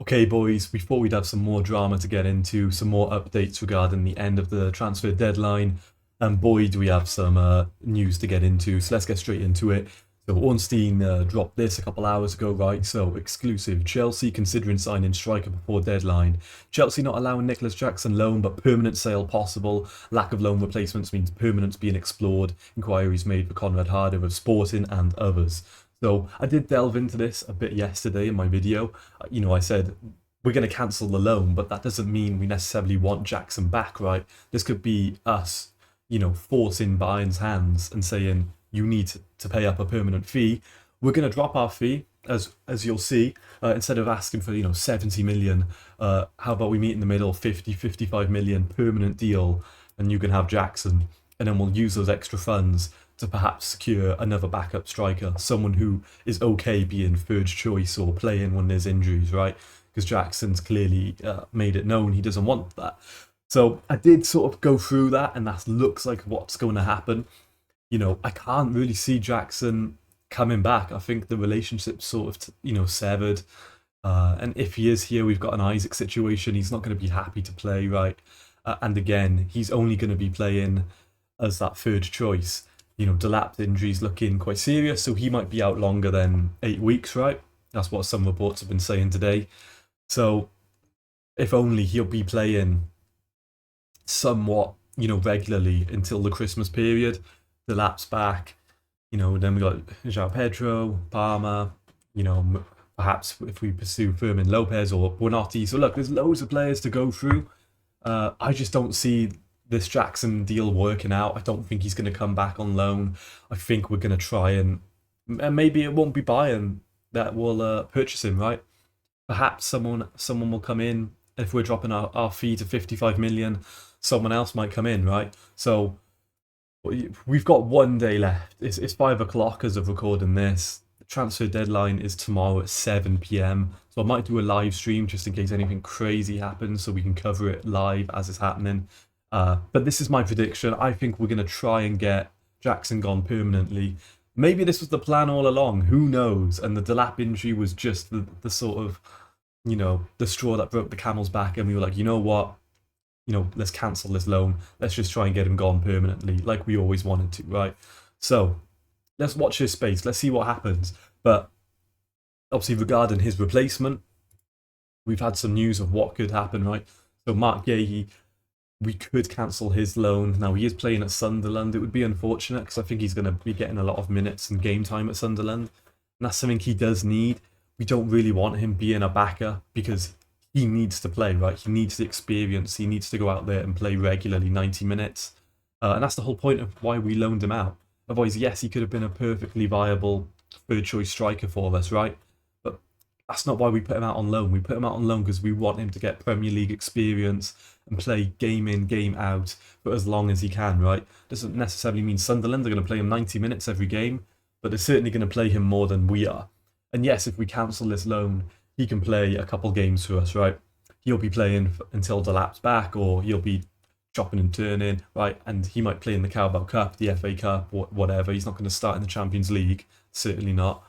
Okay, boys, we thought we'd have some more drama to get into, some more updates regarding the end of the transfer deadline. And boy, do we have some news to get into. So let's get straight into it. So Ornstein dropped this a couple hours ago, right? So exclusive. Chelsea considering signing striker before deadline. Chelsea not allowing Nicolas Jackson loan, but permanent sale possible. Lack of loan replacements means permanence being explored. Inquiries made for Conrad Harder of Sporting and others. So I did delve into this a bit yesterday in my video. I said we're going to cancel the loan, but that doesn't mean we necessarily want Jackson back, right? This could be us, forcing Bayern's hands and saying you need to pay up a permanent fee. We're going to drop our fee, as you'll see, instead of asking for 70 million. How about we meet in the middle, 50, 55 million permanent deal, and you can have Jackson, and then we'll use those extra funds to perhaps secure another backup striker, someone who is okay being third choice or playing when there's injuries, right? Because Jackson's clearly made it known he doesn't want that. So I did sort of go through that, and that looks like what's going to happen. I can't really see Jackson coming back. I think the relationship's sort of, severed. And if he is here, we've got an Isaac situation. He's not going to be happy to play, right? And again, he's only going to be playing as that third choice. Delap's injury's looking quite serious, so he might be out longer than 8 weeks, right? That's what some reports have been saying today. So if only he'll be playing somewhat, regularly until the Christmas period. Delap's back. Then we got João Pedro, Palmer, perhaps if we pursue Fermin Lopez or Buonanotte. So look, there's loads of players to go through. I just don't see this Jackson deal working out. I don't think he's going to come back on loan. I think we're going to try and maybe it won't be Bayern that will purchase him, right? Perhaps someone will come in. If we're dropping our fee to 55 million, someone else might come in, right? So we've got 1 day left. It's 5 o'clock as of recording this. The transfer deadline is tomorrow at 7 p.m. So I might do a live stream just in case anything crazy happens so we can cover it live as it's happening. But this is my prediction. I think we're going to try and get Jackson gone permanently. Maybe this was the plan all along. Who knows? And the Delap injury was just the sort of, the straw that broke the camel's back. And we were like, you know what? Let's cancel this loan. Let's just try and get him gone permanently, like we always wanted to, right? So let's watch his space. Let's see what happens. But obviously, regarding his replacement, we've had some news of what could happen, right? So Mark Gahey, we could cancel his loan. Now, he is playing at Sunderland. It would be unfortunate because I think he's going to be getting a lot of minutes and game time at Sunderland. And that's something he does need. We don't really want him being a backer because he needs to play, right? He needs the experience. He needs to go out there and play regularly 90 minutes. And that's the whole point of why we loaned him out. Otherwise, yes, he could have been a perfectly viable third choice striker for us, right? But that's not why we put him out on loan. We put him out on loan because we want him to get Premier League experience and play game in, game out for as long as he can, right? Doesn't necessarily mean Sunderland are going to play him 90 minutes every game, but they're certainly going to play him more than we are. And yes, if we cancel this loan, he can play a couple games for us, right? He'll be playing until Delap's back, or he'll be chopping and turning, right? And he might play in the Carabao Cup, the FA Cup, whatever. He's not going to start in the Champions League, certainly not.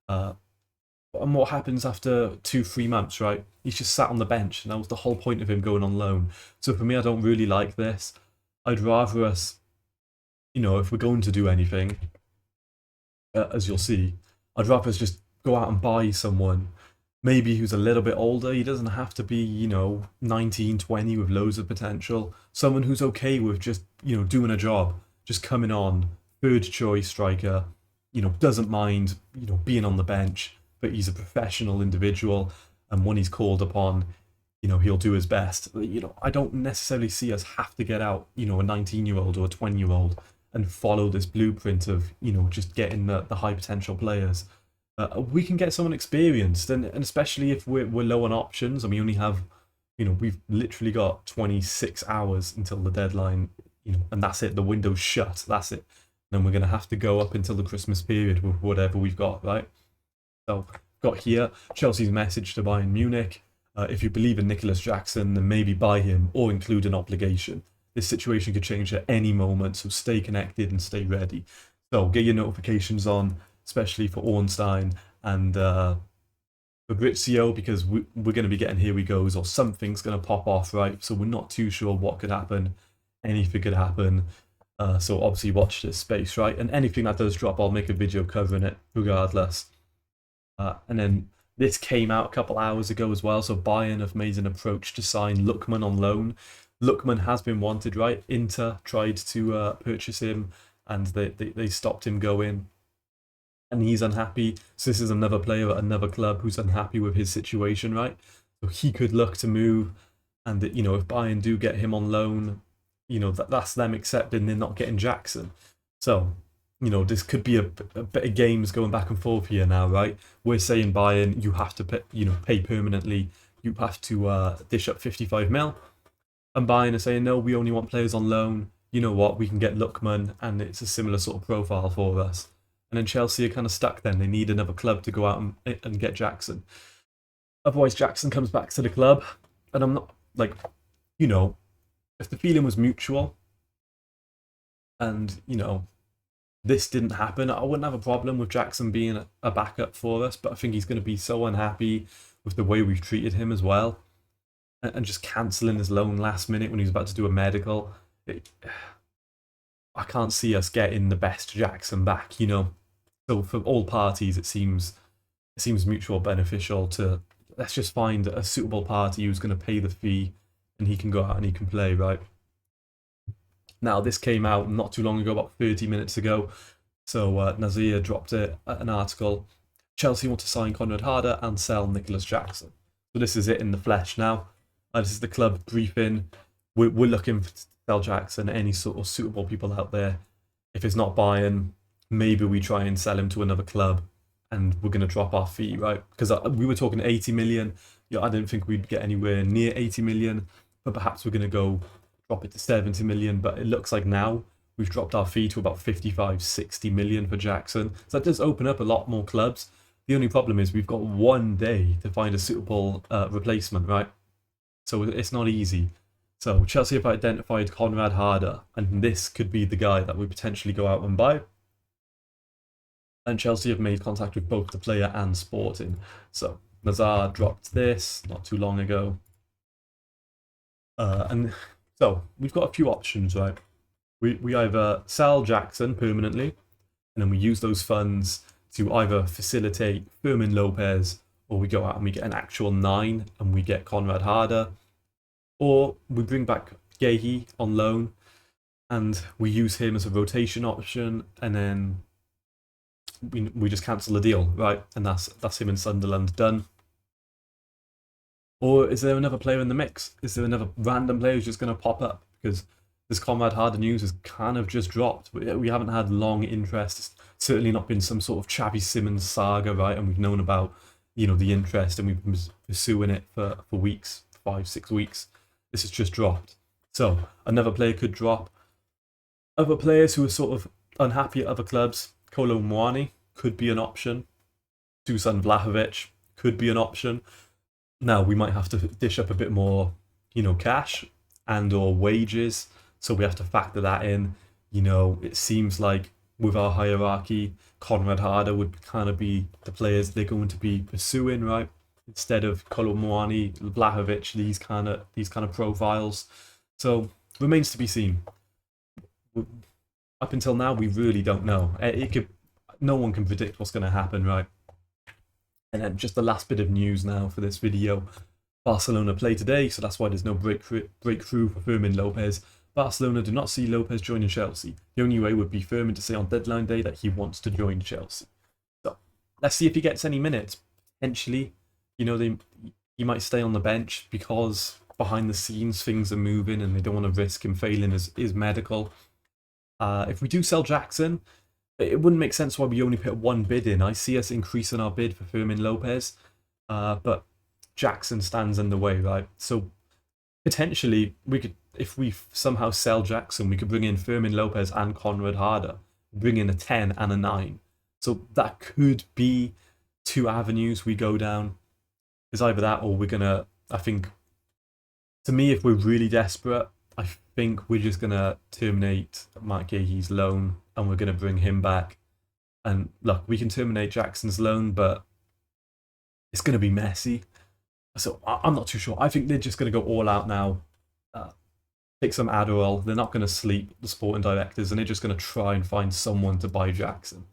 And what happens after 2-3 months, right? He's just sat on the bench, and that was the whole point of him going on loan. So for me, I don't really like this. I'd rather us, if we're going to do anything, as you'll see, I'd rather us just go out and buy someone maybe who's a little bit older. He doesn't have to be, 19, 20 with loads of potential. Someone who's okay with just, doing a job, just coming on, third choice striker, doesn't mind, being on the bench, but he's a professional individual. And when he's called upon, he'll do his best. I don't necessarily see us have to get out, a 19-year-old or a 20-year-old and follow this blueprint of, just getting the high potential players. We can get someone experienced, and especially if we're low on options and we only have, we've literally got 26 hours until the deadline, and that's it. The window's shut. That's it. Then we're going to have to go up until the Christmas period with whatever we've got, right? So, got here Chelsea's message to Bayern Munich. If you believe in Nicolas Jackson, then maybe buy him or include an obligation. This situation could change at any moment, so stay connected and stay ready. So, get your notifications on, especially for Ornstein and Fabrizio, because we're going to be getting here we goes, or something's going to pop off, right? So we're not too sure what could happen. Anything could happen. So obviously watch this space, right? And anything that does drop, I'll make a video covering it regardless. And then this came out a couple hours ago as well. So Bayern have made an approach to sign Lookman on loan. Lookman has been wanted, right? Inter tried to purchase him, and they stopped him going. And he's unhappy. So this is another player at another club who's unhappy with his situation, right? So he could look to move, and if Bayern do get him on loan, that's them accepting they're not getting Jackson. So this could be a bit of games going back and forth here now, right? We're saying Bayern, you have to pay permanently. You have to dish up 55 mil, and Bayern are saying no, we only want players on loan. You know what? We can get Lookman, and it's a similar sort of profile for us. And then Chelsea are kind of stuck then. They need another club to go out and get Jackson. Otherwise, Jackson comes back to the club. And I'm not, if the feeling was mutual and, this didn't happen, I wouldn't have a problem with Jackson being a backup for us. But I think he's going to be so unhappy with the way we've treated him as well. And just cancelling his loan last minute when he's about to do a medical. I can't see us getting the best Jackson back, So for all parties, it seems mutual beneficial to let's just find a suitable party who's going to pay the fee, and he can go out and he can play, right? Now this came out not too long ago, about 30 minutes ago. So Nazir dropped an article. Chelsea want to sign Conrad Harder and sell Nicolas Jackson. So this is it in the flesh now. This is the club briefing. We're looking for sell Jackson, any sort of suitable people out there. If it's not Bayern, maybe we try and sell him to another club, and we're going to drop our fee, right? Because we were talking 80 million. I didn't think we'd get anywhere near 80 million, but perhaps we're going to go drop it to 70 million. But it looks like now we've dropped our fee to about 55, 60 million for Jackson. So that does open up a lot more clubs. The only problem is we've got 1 day to find a suitable replacement, right? So it's not easy. So Chelsea have identified Conrad Harder, and this could be the guy that we potentially go out and buy. And Chelsea have made contact with both the player and Sporting. So Nazar dropped this not too long ago. And so we've got a few options, right? We either sell Jackson permanently, and then we use those funds to either facilitate Fermin Lopez, or we go out and we get an actual 9 and we get Conrad Harder. Or we bring back Gehi on loan and we use him as a rotation option, and then we just cancel the deal, right? And that's him in Sunderland done. Or is there another player in the mix? Is there another random player who's just going to pop up? Because this Conrad Harder news has kind of just dropped. We haven't had long interest. It's certainly not been some sort of Xavi Simons saga, right? And we've known about, the interest, and we've been pursuing it for weeks, 5-6 weeks. This has just dropped. So another player could drop. Other players who are sort of unhappy at other clubs, Kolo Muani could be an option. Dusan Vlahovic could be an option. Now we might have to dish up a bit more, cash and or wages. So we have to factor that in. It seems like with our hierarchy, Conrad Harder would kind of be the players they're going to be pursuing, right? Instead of Kolo Muani, Vlahovic, these kind of profiles. So remains to be seen. Up until now, we really don't know. No one can predict what's going to happen, right? And then just the last bit of news now for this video. Barcelona play today, so that's why there's no breakthrough for Fermin Lopez. Barcelona do not see Lopez joining Chelsea. The only way would be Fermin to say on deadline day that he wants to join Chelsea. So let's see if he gets any minutes. Potentially, he might stay on the bench because behind the scenes things are moving and they don't want to risk him failing his medical. If we do sell Jackson, it wouldn't make sense why we only put one bid in. I see us increasing our bid for Fermin Lopez, but Jackson stands in the way, right? So potentially we could, if we somehow sell Jackson, we could bring in Fermin Lopez and Conrad Harder, bring in a 10 and a 9. So that could be 2 avenues we go down. It's either that or we're gonna, I think, to me, if we're really desperate, I think we're just gonna terminate Mark Gehi's loan and we're gonna bring him back. And look, we can terminate Jackson's loan, but it's going to be messy. So I'm not too sure. I think they're just going to go all out now. Take some Adderall. They're not going to sleep, the sporting directors, and they're just going to try and find someone to buy Jackson.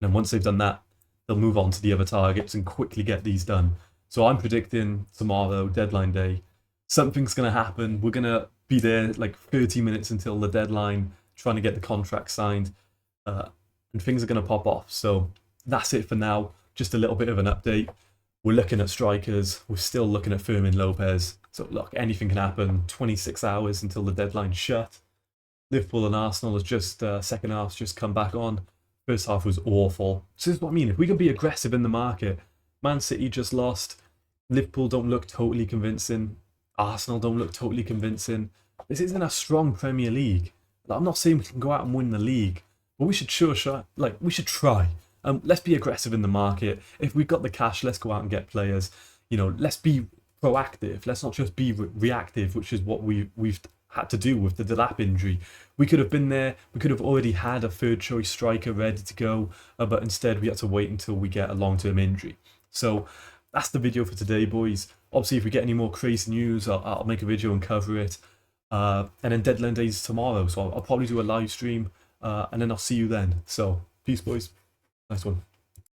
And then once they've done that, they'll move on to the other targets and quickly get these done. So I'm predicting tomorrow, deadline day, something's going to happen. We're going to be there like 30 minutes until the deadline, trying to get the contract signed, and things are going to pop off. So that's it for now. Just a little bit of an update. We're looking at strikers. We're still looking at Fermin Lopez. So look, anything can happen. 26 hours until the deadline's shut. Liverpool and Arsenal has just, second half's just come back on. First half was awful. So this is what I mean. If we can be aggressive in the market, Man City just lost. Liverpool don't look totally convincing. Arsenal don't look totally convincing. This isn't a strong Premier League. I'm not saying we can go out and win the league, but we should we should try. Let's be aggressive in the market. If we've got the cash, let's go out and get players. You know, let's be proactive. Let's not just be reactive, which is what we've had to do with the Delap injury. We could have been there. We could have already had a third choice striker ready to go, but instead we had to wait until we get a long-term injury. So that's the video for today, boys. Obviously, if we get any more crazy news, I'll make a video and cover it. And then deadline day is tomorrow, so I'll probably do a live stream, and then I'll see you then. So peace, boys. Nice one.